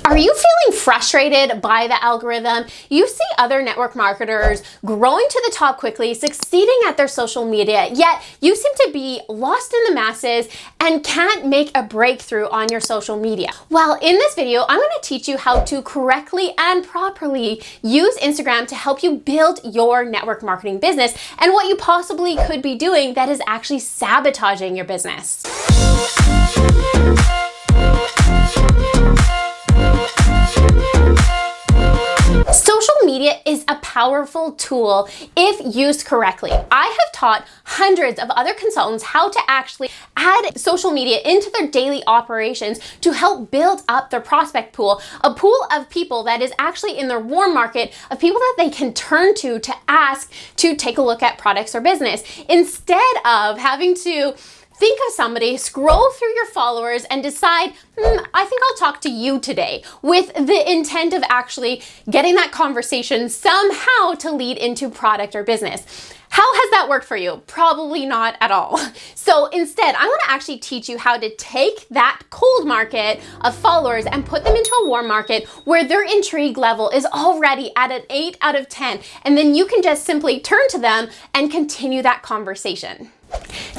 Are you feeling frustrated by the algorithm? You see other network marketers growing to the top quickly, succeeding at their social media, yet you seem to be lost in the masses and can't make a breakthrough on your social media. Well, in this video, I'm going to teach you how to correctly and properly use Instagram to help you build your network marketing business and what you possibly could be doing that is actually sabotaging your business. Social media is a powerful tool if used correctly. I have taught hundreds of other consultants how to actually add social media into their daily operations to help build up their prospect pool, a pool of people that is actually in their warm market, of people that they can turn to ask to take a look at products or business, instead of having to think of somebody, scroll through your followers and decide, I think I'll talk to you today, with the intent of actually getting that conversation somehow to lead into product or business. How has that worked for you? Probably not at all. So instead, I want to actually teach you how to take that cold market of followers and put them into a warm market where their intrigue level is already at an 8 out of 10. And then you can just simply turn to them and continue that conversation.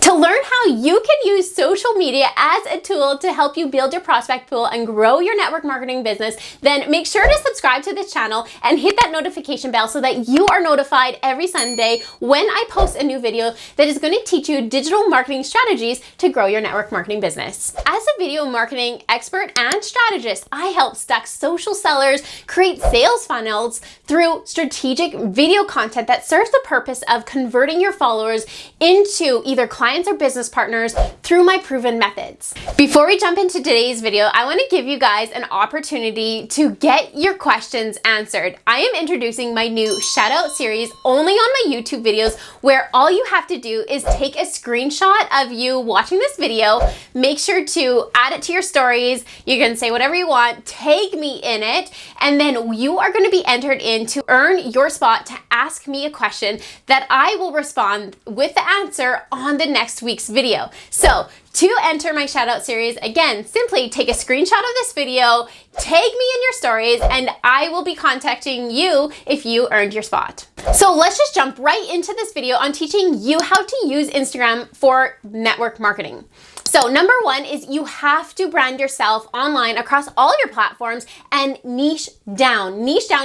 To learn how you can use social media as a tool to help you build your prospect pool and grow your network marketing business, then make sure to subscribe to this channel and hit that notification bell so that you are notified every Sunday when I post a new video that is going to teach you digital marketing strategies to grow your network marketing business. As a video marketing expert and strategist, I help stuck social sellers create sales funnels through strategic video content that serves the purpose of converting your followers into either clients or business partners through my proven methods. Before we jump into today's video, I want to give you guys an opportunity to get your questions answered. I am introducing my new shout out series only on my YouTube videos, where all you have to do is take a screenshot of you watching this video, make sure to add it to your stories, you can say whatever you want, tag me in it, and then you are going to be entered in to earn your spot to ask me a question that I will respond with the answer on the next week's video. So to enter my shout out series, again, simply take a screenshot of this video, tag me in your stories, and I will be contacting you if you earned your spot. So let's just jump right into this video on teaching you how to use Instagram for network marketing. So number one is you have to brand yourself online across all your platforms and niche down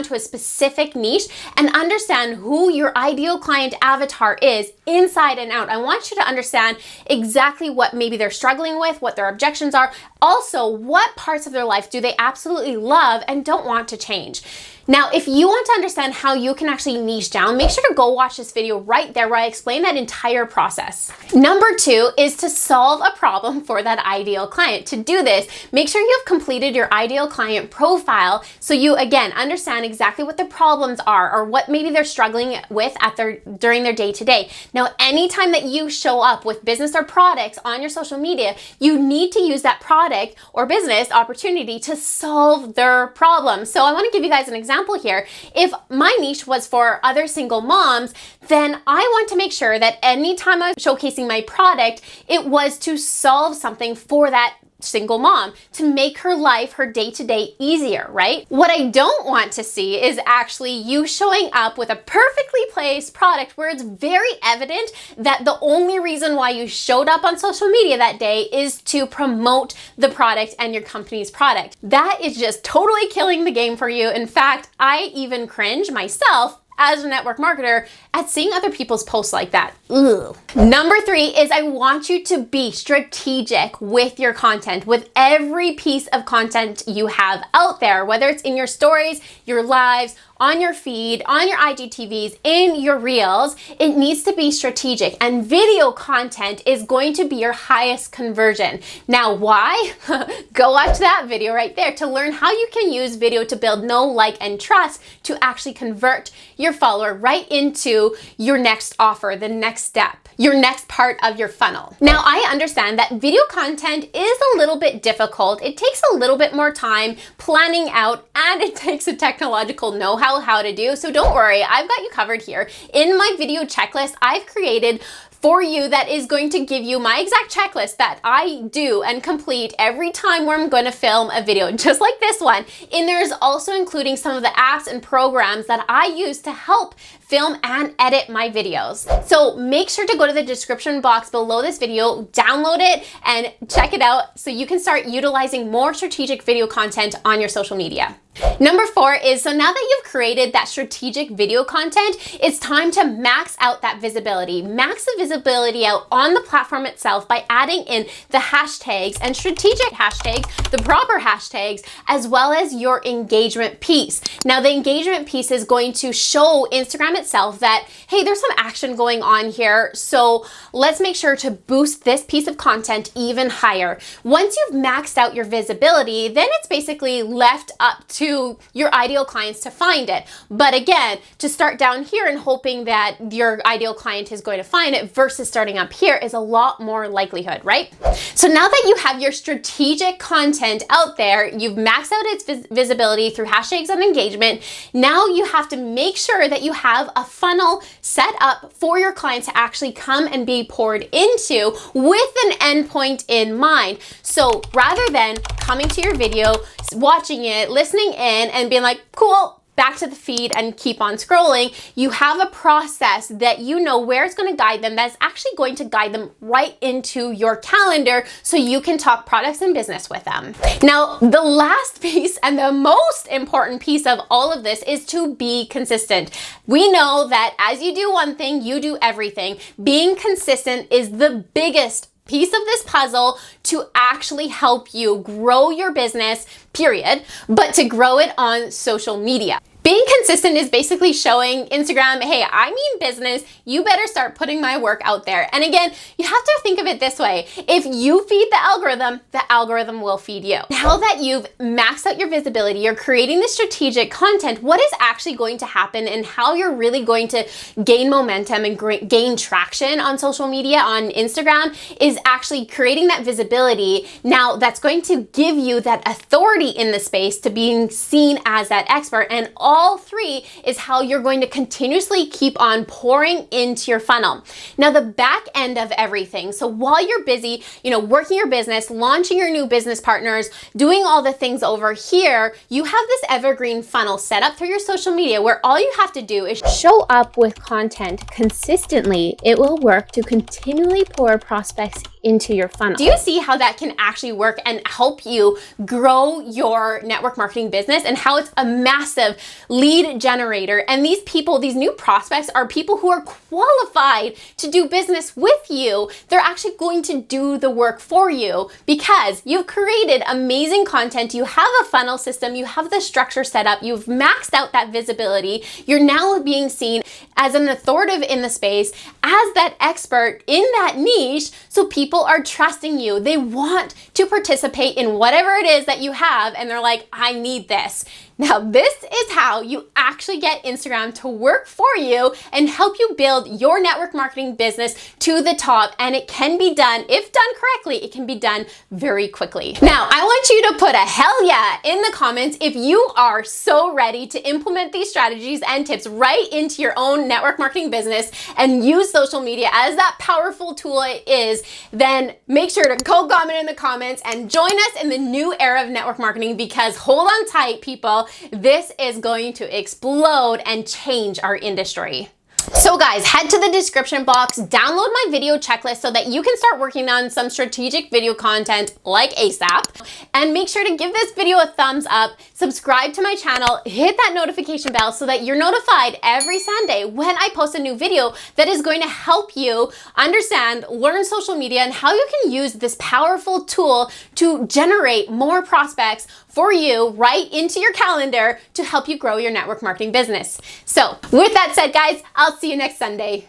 to a specific niche and understand who your ideal client avatar is inside and out. I want you to understand exactly what maybe they're struggling with, what their objections are. Also, what parts of their life do they absolutely love and don't want to change. Now, if you want to understand how you can actually niche down, make sure to go watch this video right there where I explain that entire process. Number two is to solve a problem for that ideal client. To do this, make sure you have completed your ideal client profile so you, again, understand exactly what the problems are or what maybe they're struggling with during their day-to-day. Now, anytime that you show up with business or products on your social media, you need to use that product or business opportunity to solve their problem. So I want to give you guys an example here. If my niche was for other single moms, then I want to make sure that anytime I'm showcasing my product, it was to solve something for that single mom, to make her life, her day-to-day easier, right? What I don't want to see is actually you showing up with a perfectly placed product where it's very evident that the only reason why you showed up on social media that day is to promote the product and your company's product. That is just totally killing the game for you. In fact, I even cringe myself as a network marketer at seeing other people's posts like that. Ugh. Number three is I want you to be strategic with your content, with every piece of content you have out there, whether it's in your stories, your lives, on your feed, on your IGTVs, in your reels. It needs to be strategic, and video content is going to be your highest conversion. Now, why? Go watch that video right there to learn how you can use video to build know, like, and trust to actually convert your follower right into your next offer, the next step, your next part of your funnel. Now, I understand that video content is a little bit difficult. It takes a little bit more time planning out, and it takes a technological know-how to do. So don't worry, I've got you covered here. In my video checklist, I've created for you that is going to give you my exact checklist that I do and complete every time where I'm going to film a video, just like this one. And there is also including some of the apps and programs that I use to help film and edit my videos. So make sure to go to the description box below this video, download it, and check it out so you can start utilizing more strategic video content on your social media. Number 4 is, so now that you've created that strategic video content, it's time to max out that visibility. Max the visibility out on the platform itself by adding in the hashtags and strategic hashtags, the proper hashtags, as well as your engagement piece. Now, the engagement piece is going to show Instagram itself that, hey, there's some action going on here, so let's make sure to boost this piece of content even higher. Once you've maxed out your visibility, then it's basically left up to your ideal clients to find it. But again, to start down here and hoping that your ideal client is going to find it versus starting up here is a lot more likelihood, right? So now that you have your strategic content out there, you've maxed out its visibility through hashtags and engagement, now you have to make sure that you have a funnel set up for your clients to actually come and be poured into with an endpoint in mind. So rather than coming to your video, watching it, listening in, and being like, cool, back to the feed and keep on scrolling, you have a process that you know where it's going to guide them, that's actually going to guide them right into your calendar so you can talk products and business with them. Now, the last piece and the most important piece of all of this is to be consistent. We know that as you do one thing, you do everything. Being consistent is the biggest piece of this puzzle to actually help you grow your business, period, but to grow it on social media. Being consistent is basically showing Instagram, hey, I mean business, you better start putting my work out there. And again, you have to think of it this way. If you feed the algorithm will feed you. Now that you've maxed out your visibility, you're creating the strategic content, what is actually going to happen and how you're really going to gain momentum and gain traction on social media, on Instagram, is actually creating that visibility. Now that's going to give you that authority in the space to being seen as that expert. And all 3 is how you're going to continuously keep on pouring into your funnel. Now, the back end of everything. So while you're busy, working your business, launching your new business partners, doing all the things over here, you have this evergreen funnel set up through your social media where all you have to do is show up with content consistently. It will work to continually pour prospects into your funnel. Do you see how that can actually work and help you grow your network marketing business, and how it's a massive lead generator? And these people, these new prospects, are people who are qualified to do business with you. They're actually going to do the work for you because you've created amazing content, you have a funnel system, you have the structure set up, you've maxed out that visibility, you're now being seen as an authoritative in the space, as that expert in that niche, so people are trusting you. They want to participate in whatever it is that you have, and they're like, I need this. Now, this is how you actually get Instagram to work for you and help you build your network marketing business to the top. And it can be done, if done correctly, it can be done very quickly. Now, I want you to put a hell yeah in the comments if you are so ready to implement these strategies and tips right into your own network marketing business and use social media as that powerful tool it is. Then make sure to go comment in the comments and join us in the new era of network marketing, because hold on tight, people. This is going to explode and change our industry. So guys, head to the description box, download my video checklist so that you can start working on some strategic video content like ASAP, and make sure to give this video a thumbs up, subscribe to my channel, hit that notification bell so that you're notified every Sunday when I post a new video that is going to help you understand, learn social media, and how you can use this powerful tool to generate more prospects for you right into your calendar to help you grow your network marketing business. So with that said, guys, I'll see you next Sunday.